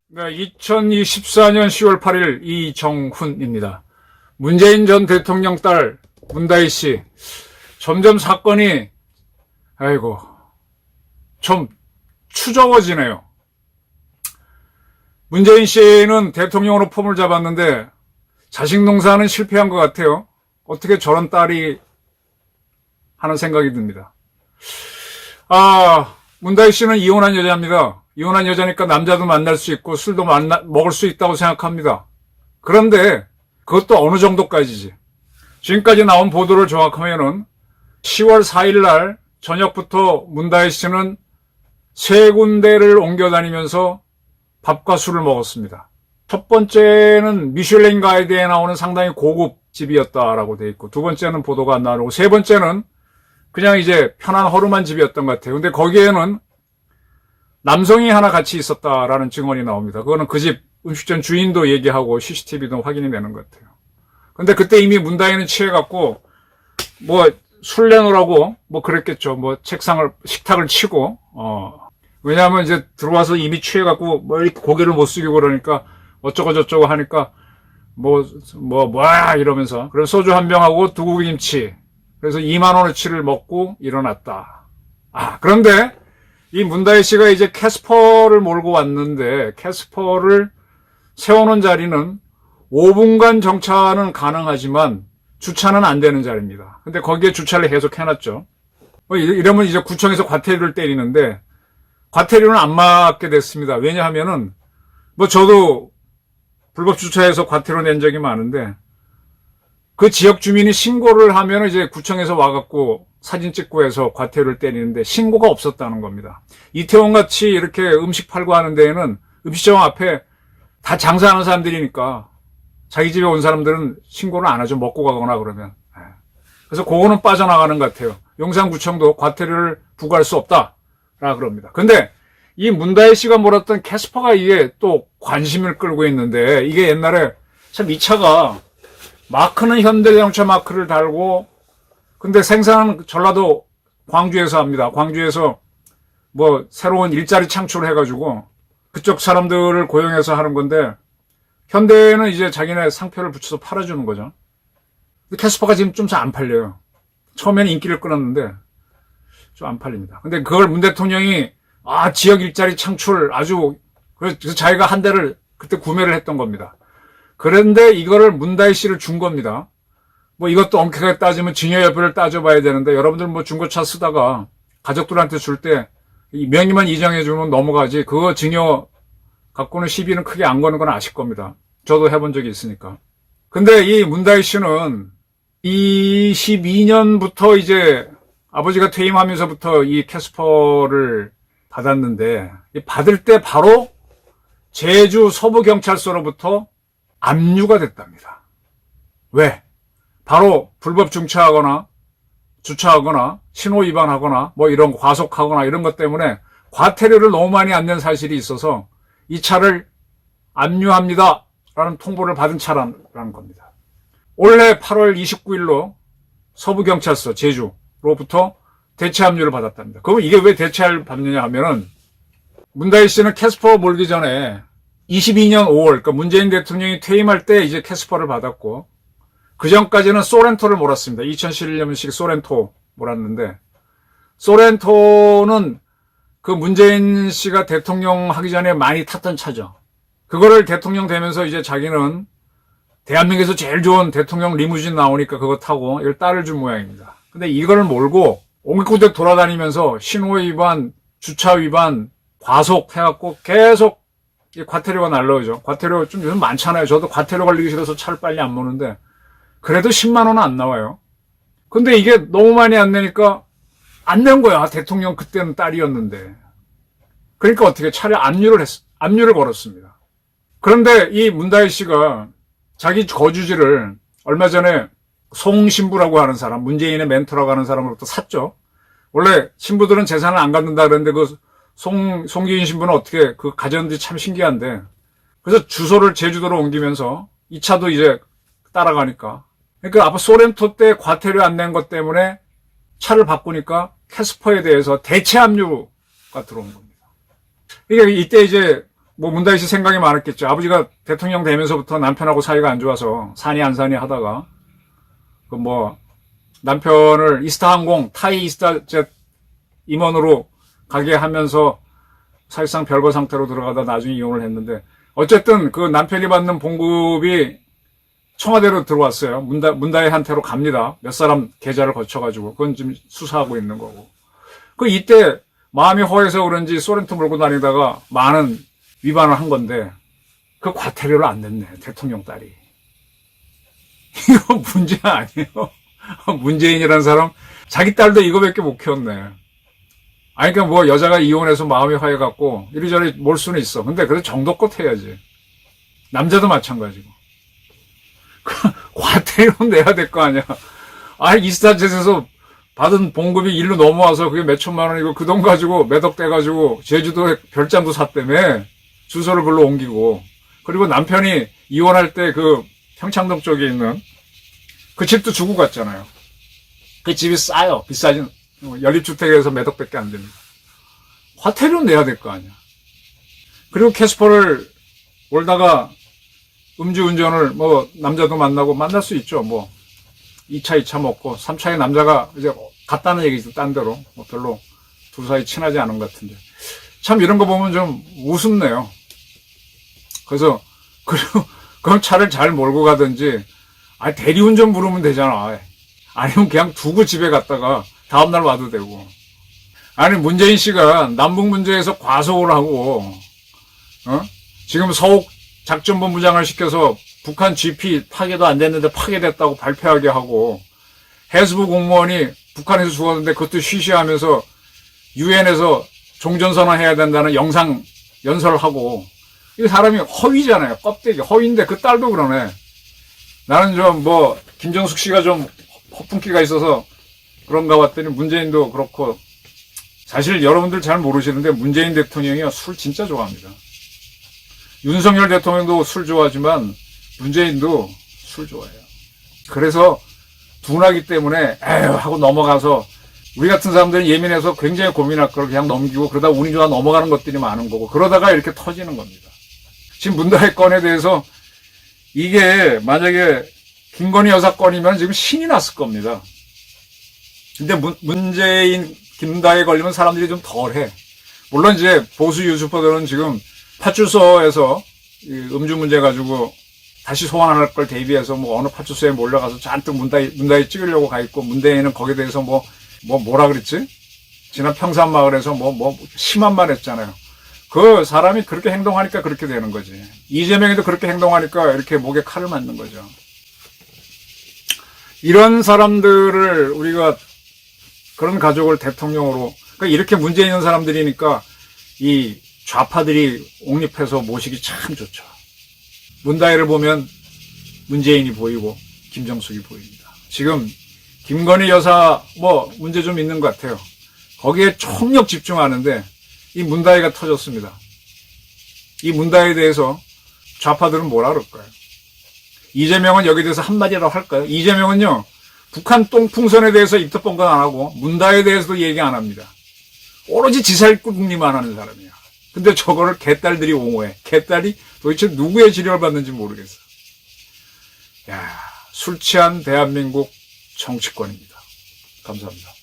네, 2024년 10월 8일 이정훈입니다. 문재인 전 대통령 딸 문다희 씨, 점점 사건이 좀 추저워지네요. 문재인 씨는 대통령으로 폼을 잡았는데 자식 농사는 실패한 것 같아요. 어떻게 저런 딸이 하는 생각이 듭니다. 문다희 씨는 이혼한 여자입니다. 이혼한 여자니까 남자도 만날 수 있고 술도 먹을 수 있다고 생각합니다. 그런데 그것도 어느 정도까지지. 지금까지 나온 보도를 종합하면은 10월 4일 날 저녁부터 문다희 씨는 3군데를 옮겨 다니면서 밥과 술을 먹었습니다. 첫 번째는 미슐랭 가이드에 나오는 상당히 고급 집이었다라고 돼 있고, 두 번째는 보도가 안 나오고, 세 번째는 그냥 이제 편한 허름한 집이었던 것 같아요. 근데 거기에는 남성이 하나 같이 있었다라는 증언이 나옵니다. 그거는 그 집 음식점 주인도 얘기하고 CCTV도 확인이 되는 것 같아요. 근데 그때 이미 문다희는 취해갖고 술 내놓으라고 그랬겠죠. 식탁을 치고 왜냐하면 이제 들어와서 이미 취해갖고 이렇게 고개를 못 숙이고 그러니까 어쩌고 저쩌고 하니까 이러면서, 그래서 소주 한 병하고 두부김치, 그래서 2만원어치를 먹고 일어났다. 그런데 이 문다희 씨가 이제 캐스퍼를 몰고 왔는데, 캐스퍼를 세워놓은 자리는 5분간 정차는 가능하지만 주차는 안 되는 자리입니다. 근데 거기에 주차를 계속 해놨죠. 이러면 이제 구청에서 과태료를 때리는데, 과태료는 안 맞게 됐습니다. 왜냐하면은 저도 불법 주차해서 과태료 낸 적이 많은데, 그 지역 주민이 신고를 하면 이제 구청에서 와갖고 사진 찍고 해서 과태료를 때리는데 신고가 없었다는 겁니다. 이태원 같이 이렇게 음식 팔고 하는 데에는 음식점 앞에 다 장사하는 사람들이니까 자기 집에 온 사람들은 신고를 안 하죠. 먹고 가거나 그러면. 그래서 그거는 빠져나가는 것 같아요. 용산구청도 과태료를 부과할 수 없다라 그럽니다. 근데 이 문다희 씨가 몰았던 캐스퍼가 이게 또 관심을 끌고 있는데, 이게 옛날에 참 이 차가 마크는 현대자동차 마크를 달고, 근데 생산은 전라도 광주에서 합니다. 광주에서 새로운 일자리 창출을 해가지고 그쪽 사람들을 고용해서 하는 건데, 현대는 이제 자기네 상표를 붙여서 팔아주는 거죠. 근데 캐스퍼가 지금 좀 잘 안 팔려요. 처음에는 인기를 끌었는데 좀 안 팔립니다. 근데 그걸 문 대통령이 지역 일자리 창출 그래서 자기가 한 대를 그때 구매를 했던 겁니다. 그런데 이거를 문다희 씨를 준 겁니다. 이것도 엄격하게 따지면 증여여부를 따져봐야 되는데, 여러분들 중고차 쓰다가 가족들한테 줄 때 명의만 이정해주면 넘어가지, 그거 증여 갖고는 시비는 크게 안 거는 건 아실 겁니다. 저도 해본 적이 있으니까. 근데 이 문다희 씨는 22년부터 이제 아버지가 퇴임하면서부터 이 캐스퍼를 받았는데, 받을 때 바로 제주 서부경찰서로부터 압류가 됐답니다. 왜? 바로 불법 주차하거나 신호 위반하거나 이런 과속하거나 이런 것 때문에 과태료를 너무 많이 안 낸 사실이 있어서 이 차를 압류합니다 라는 통보를 받은 차라는 겁니다. 올해 8월 29일로 서부경찰서 제주로부터 대체 압류를 받았답니다. 그럼 이게 왜 대체를 받느냐 하면은, 문다희 씨는 캐스퍼 몰기 전에 22년 5월, 그러니까 문재인 대통령이 퇴임할 때 이제 캐스퍼를 받았고, 그 전까지는 소렌토를 몰았습니다. 2011년식 소렌토 몰았는데, 소렌토는 그 문재인 씨가 대통령 하기 전에 많이 탔던 차죠. 그거를 대통령 되면서 이제 자기는 대한민국에서 제일 좋은 대통령 리무진 나오니까 그거 타고 이걸 딸을 준 모양입니다. 근데 이거를 몰고 옹기구덕 돌아다니면서 신호 위반, 주차 위반, 과속 해갖고 계속 과태료가 날라오죠. 과태료 좀 요즘 많잖아요. 저도 과태료 걸리기 싫어서 차를 빨리 안 모는데, 그래도 10만 원은 안 나와요. 근데 이게 너무 많이 안 내니까 안 낸 거야. 대통령 그때는 딸이었는데. 그러니까 어떻게 차를 압류를 걸었습니다. 그런데 이 문다희 씨가 자기 거주지를 얼마 전에 송 신부라고 하는 사람, 문재인의 멘토라고 하는 사람으로부터 샀죠. 원래 신부들은 재산을 안 갖는다 그랬는데 송기인 신부는 어떻게 가졌는지 참 신기한데, 그래서 주소를 제주도로 옮기면서 이 차도 이제 따라가니까. 그러니까 앞서 소렌토 때 과태료 안 낸 것 때문에 차를 바꾸니까 캐스퍼에 대해서 대체 압류가 들어온 겁니다. 이게 이때 이제 뭐 문다희 씨 생각이 많았겠죠. 아버지가 대통령 되면서부터 남편하고 사이가 안 좋아서 사니 안 사니 하다가 그 뭐 남편을 이스타항공 타이 이스타젯 임원으로 가게 하면서 사실상 별거 상태로 들어가다 나중에 이혼을 했는데 어쨌든 그 남편이 받는 봉급이 청와대로 들어왔어요. 문다희한테로 갑니다. 몇 사람 계좌를 거쳐가지고 그건 지금 수사하고 있는 거고. 그 이때 마음이 허해서 그런지 소렌토 몰고 다니다가 많은 위반을 한 건데 그 과태료를 안 냈네. 대통령 딸이. 이거 문제 아니에요? 문재인이라는 사람 자기 딸도 이거밖에 못 키웠네. 아니 그러니까 뭐 여자가 이혼해서 마음이 허해갖고 이리저리 몰 수는 있어. 근데 그래도 정도껏 해야지. 남자도 마찬가지고. 과태료는 내야 될 거 아니야. 아니 이스타젯에서 받은 봉급이 일로 넘어와서 그게 몇 천만 원이고 그 돈 가지고 매덕돼가지고 제주도에 별장도 샀다며 주소를 글로 옮기고 그리고 남편이 이혼할 때 그 평창동 쪽에 있는 그 집도 주고 갔잖아요. 그 집이 싸요. 비싸진 연립주택에서 매덕밖에 안 됩니다. 과태료는 내야 될 거 아니야. 그리고 캐스퍼를 올다가 음주운전을 뭐 남자도 만날 수 있죠. 뭐 2차 먹고 3차에 남자가 이제 갔다는 얘기죠. 딴 데로. 뭐 별로 둘 사이 친하지 않은 것 같은데. 참 이런 거 보면 좀 우습네요. 그래서 그리고 그럼 차를 잘 몰고 가든지 대리운전 부르면 되잖아. 아니면 그냥 두고 집에 갔다가 다음날 와도 되고. 아니 문재인 씨가 남북 문제에서 과속을 하고 지금 서욱 작전본부장을 시켜서 북한 GP 파괴도 안 됐는데 파괴됐다고 발표하게 하고 해수부 공무원이 북한에서 죽었는데 그것도 쉬쉬하면서 유엔에서 종전선언 해야 된다는 영상 연설을 하고 이 사람이 허위잖아요. 껍데기 허위인데 그 딸도 그러네. 나는 좀 뭐 김정숙 씨가 좀 허풍기가 있어서 그런가 봤더니 문재인도 그렇고 사실 여러분들 잘 모르시는데 문재인 대통령이 술 진짜 좋아합니다. 윤석열 대통령도 술 좋아하지만 문재인도 술 좋아해요. 그래서 둔하기 때문에 에휴 하고 넘어가서 우리 같은 사람들은 예민해서 굉장히 고민할 걸 그냥 넘기고 그러다 운이 좋아 넘어가는 것들이 많은 거고 그러다가 이렇게 터지는 겁니다. 지금 문다혜 건에 대해서 이게 만약에 김건희 여사 건이면 지금 신이 났을 겁니다. 근데 문재인 김다혜 걸리면 사람들이 좀 덜해. 물론 이제 보수 유튜버들은 지금 파출소에서 음주 문제 가지고 다시 소환할 걸 대비해서 뭐 어느 파출소에 몰려가서 잔뜩 문다혜 찍으려고 가 있고 문대인은 거기에 대해서 뭐라 그랬지? 지난 평산마을에서 뭐 심한 말 했잖아요. 그 사람이 그렇게 행동하니까 그렇게 되는 거지. 이재명이도 그렇게 행동하니까 이렇게 목에 칼을 맞는 거죠. 이런 사람들을 우리가 그런 가족을 대통령으로 그러니까 이렇게 문제 있는 사람들이니까 이 좌파들이 옹립해서 모시기 참 좋죠. 문다혜를 보면 문재인이 보이고 김정숙이 보입니다. 지금 김건희 여사 뭐 문제 좀 있는 것 같아요. 거기에 총력 집중하는데 이 문다혜가 터졌습니다. 이 문다혜에 대해서 좌파들은 뭐라 그럴까요? 이재명은 여기에 대해서 한마디라도 할까요? 이재명은요 북한 똥풍선에 대해서 입도 뻥긋 안 하고 문다혜에 대해서도 얘기 안 합니다. 오로지 지살꾼리만 하는 사람이야. 근데 저거를 개딸들이 옹호해. 개딸이 도대체 누구의 지령을 받는지 모르겠어. 야, 술 취한 대한민국 정치권입니다. 감사합니다.